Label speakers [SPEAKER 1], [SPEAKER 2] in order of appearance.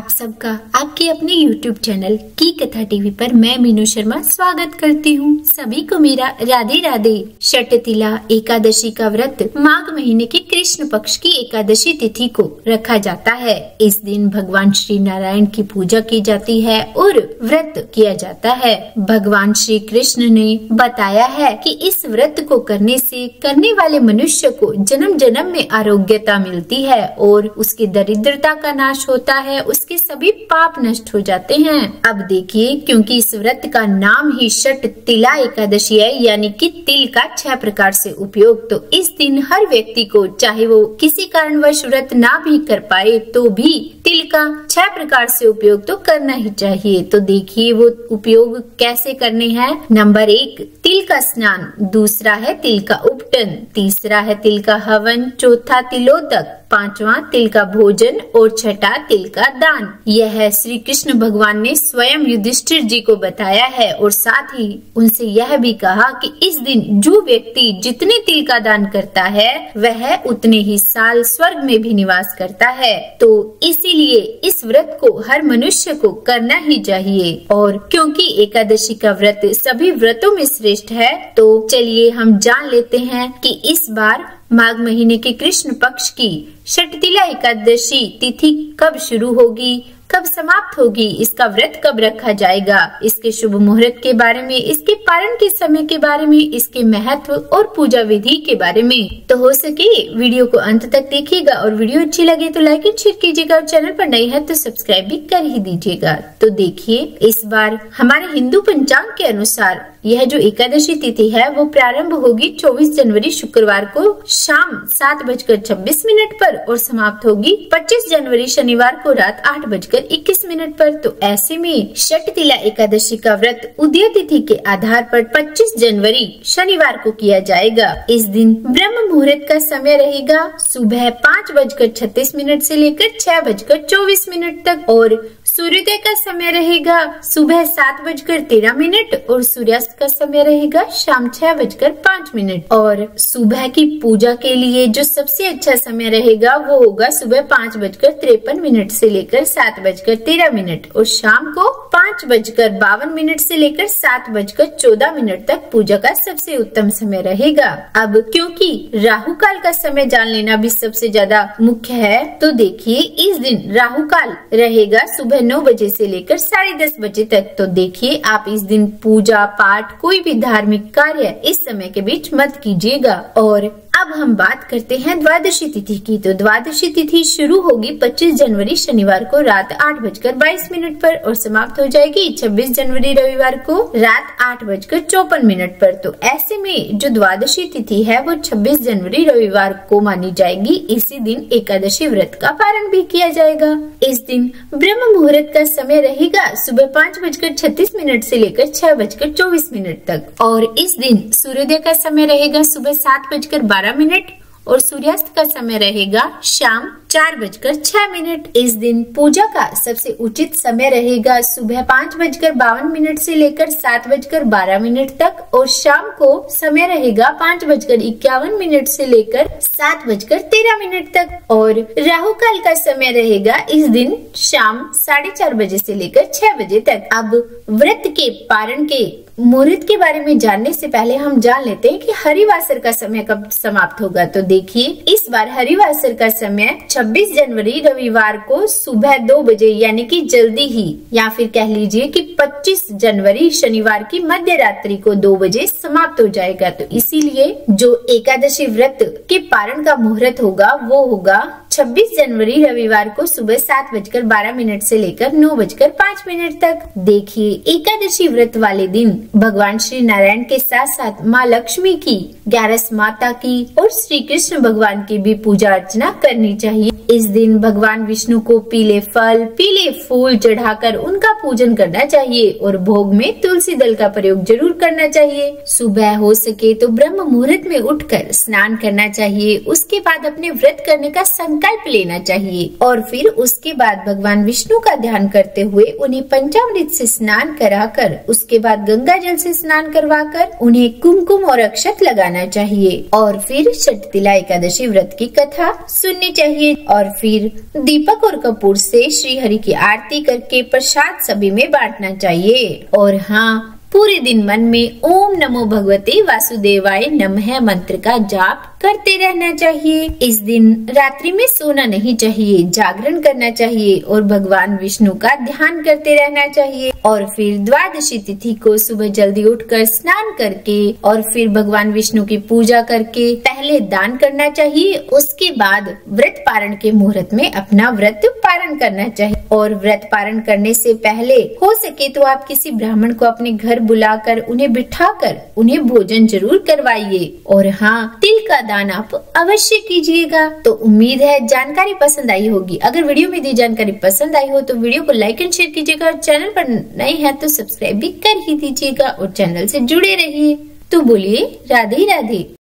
[SPEAKER 1] आप सबका आपके अपने YouTube चैनल की कथा टीवी पर मैं मीनू शर्मा स्वागत करती हूँ। सभी को मेरा राधे राधे। षटतिला एकादशी का व्रत माघ महीने के कृष्ण पक्ष की एकादशी तिथि को रखा जाता है। इस दिन भगवान श्री नारायण की पूजा की जाती है और व्रत किया जाता है। भगवान श्री कृष्ण ने बताया है कि इस व्रत को करने से करने वाले मनुष्य को जन्म जन्म में आरोग्यता मिलती है और उसकी दरिद्रता का नाश होता है, उसके सभी पाप नष्ट हो जाते हैं। अब देखिए, क्योंकि इस व्रत का नाम ही षटतिला एकादशी है, यानी कि तिल का 6 प्रकार से उपयोग, तो इस दिन हर व्यक्ति को चाहे वो किसी कारणवश व्रत ना भी कर पाए तो भी तिल का 6 प्रकार से उपयोग तो करना ही चाहिए। तो देखिए वो उपयोग कैसे करने हैं। नंबर 1 तिल का स्नान, दूसरा है तिल का उपटन, तीसरा है तिल का हवन, चौथा तिलोदक, पांचवा तिल का भोजन और छठा तिल का दान। यह श्री कृष्ण भगवान ने स्वयं युधिष्ठिर जी को बताया है और साथ ही उनसे यह भी कहा कि इस दिन जो व्यक्ति जितने तिल का दान करता है वह उतने ही साल स्वर्ग में भी निवास करता है। तो इसीलिए इस व्रत को हर मनुष्य को करना ही चाहिए। और क्योंकि एकादशी का व्रत सभी व्रतों में श्रेष्ठ है, तो चलिए हम जान लेते हैं कि इस बार माघ महीने के कृष्ण पक्ष की षटतिला एकादशी तिथि कब शुरू होगी, कब समाप्त होगी, इसका व्रत कब रखा जाएगा, इसके शुभ मुहूर्त के बारे में, इसके पारण के समय के बारे में, इसके महत्व और पूजा विधि के बारे में। तो हो सके वीडियो को अंत तक देखिएगा और वीडियो अच्छी लगे तो लाइक एंड शेयर कीजिएगा और चैनल पर नए हैं तो सब्सक्राइब भी कर ही दीजिएगा। तो देखिए, इस बार हमारे हिंदू पंचांग के अनुसार यह जो एकादशी तिथि है वो प्रारंभ होगी 24 जनवरी शुक्रवार को शाम 7:26 पर और समाप्त होगी 25 जनवरी शनिवार को रात 8:21 पर। तो ऐसे में षटतिला एकादशी का व्रत उदय तिथि के आधार पर 25 जनवरी शनिवार को किया जाएगा। इस दिन ब्रह्म मुहूर्त का समय रहेगा सुबह 5:36 से लेकर 6:24 तक और सूर्योदय का समय रहेगा सुबह 7:13 और सूर्यास्त का समय रहेगा शाम 6:05 और सुबह की पूजा के लिए जो सबसे अच्छा समय रहेगा वो होगा सुबह 5:53 से लेकर 7:13 और शाम को 5:52 से लेकर 7:14 तक पूजा का सबसे उत्तम समय रहेगा। अब क्योंकि राहु काल का समय जान लेना भी सबसे ज्यादा मुख्य है, तो देखिए इस दिन राहु काल रहेगा सुबह 9 बजे से लेकर 10:30 बजे तक। तो देखिए आप इस दिन पूजा पाठ कोई भी धार्मिक कार्य इस समय के बीच मत कीजिएगा। और अब हम बात करते हैं द्वादशी तिथि की। तो द्वादशी तिथि शुरू होगी 25 जनवरी शनिवार को रात 8:22 पर और समाप्त हो जाएगी 26 जनवरी रविवार को रात 8:54 पर। तो ऐसे में जो द्वादशी तिथि है वो 26 जनवरी रविवार को मानी जाएगी। इसी दिन एकादशी व्रत का पारण भी किया जाएगा। इस दिन ब्रह्म मुहूर्त का समय रहेगा सुबह 5:36 से लेकर 6:24 तक और इस दिन सूर्योदय का समय रहेगा सुबह 7:12 और सूर्यास्त का समय रहेगा शाम 4:06। इस दिन पूजा का सबसे उचित समय रहेगा सुबह 5:52 से लेकर 7:12 तक और शाम को समय रहेगा 5:51 से लेकर 7:13 तक और राहु काल का समय रहेगा इस दिन शाम 4:30 बजे से लेकर 6 बजे तक। अब व्रत के पारण के मुहूर्त के बारे में जानने से पहले हम जान लेते हैं कि हरिवासर का समय कब समाप्त होगा। तो देखिए इस बार हरिवासर का समय 26 जनवरी रविवार को सुबह 2 बजे यानी कि जल्दी ही, या फिर कह लीजिए कि 25 जनवरी शनिवार की मध्य रात्रि को 2 बजे समाप्त हो जाएगा। तो इसीलिए जो एकादशी व्रत के पारण का मुहूर्त होगा वो होगा 26 जनवरी रविवार को सुबह 7:12 से लेकर 9:05 तक। देखिए एकादशी व्रत वाले दिन भगवान श्री नारायण के साथ साथ माँ लक्ष्मी की, ग्यारस माता की और श्री कृष्ण भगवान की भी पूजा अर्चना करनी चाहिए। इस दिन भगवान विष्णु को पीले फल, पीले फूल चढ़ाकर उनका पूजन करना चाहिए और भोग में तुलसी दल का प्रयोग जरूर करना चाहिए। सुबह हो सके तो ब्रह्म मुहूर्त में उठकर स्नान करना चाहिए। उसके बाद अपने व्रत करने का संकल्प लेना चाहिए और फिर उसके बाद भगवान विष्णु का ध्यान करते हुए उन्हें पंचामृत से स्नान कराकर उसके बाद गंगा जल से स्नान करवाकर उन्हें कुमकुम और अक्षत लगाना चाहिए और फिर षटतिला एकादशी व्रत की कथा सुननी चाहिए और फिर दीपक और कपूर से श्री हरि की आरती करके प्रसाद सभी में बांटना चाहिए। और हाँ, पूरे दिन मन में ओम नमो भगवते वासुदेवाय नमः मंत्र का जाप करते रहना चाहिए। इस दिन रात्रि में सोना नहीं चाहिए, जागरण करना चाहिए और भगवान विष्णु का ध्यान करते रहना चाहिए। और फिर द्वादशी तिथि को सुबह जल्दी उठकर स्नान करके और फिर भगवान विष्णु की पूजा करके पहले दान करना चाहिए। उसके बाद व्रत पारण के मुहूर्त में अपना व्रत पारण करना चाहिए। और व्रत पारण करने से पहले हो सके तो आप किसी ब्राह्मण को अपने घर बुलाकर उन्हें बिठाकर उन्हें भोजन जरूर करवाइए। और हाँ, तिल का दान आप अवश्य कीजिएगा। तो उम्मीद है जानकारी पसंद आई होगी। अगर वीडियो में दी जानकारी पसंद आई हो तो वीडियो को लाइक एंड शेयर कीजिएगा और चैनल पर नए हैं तो सब्सक्राइब भी कर ही दीजिएगा और चैनल से जुड़े रहिए। तो बोलिए राधे राधे।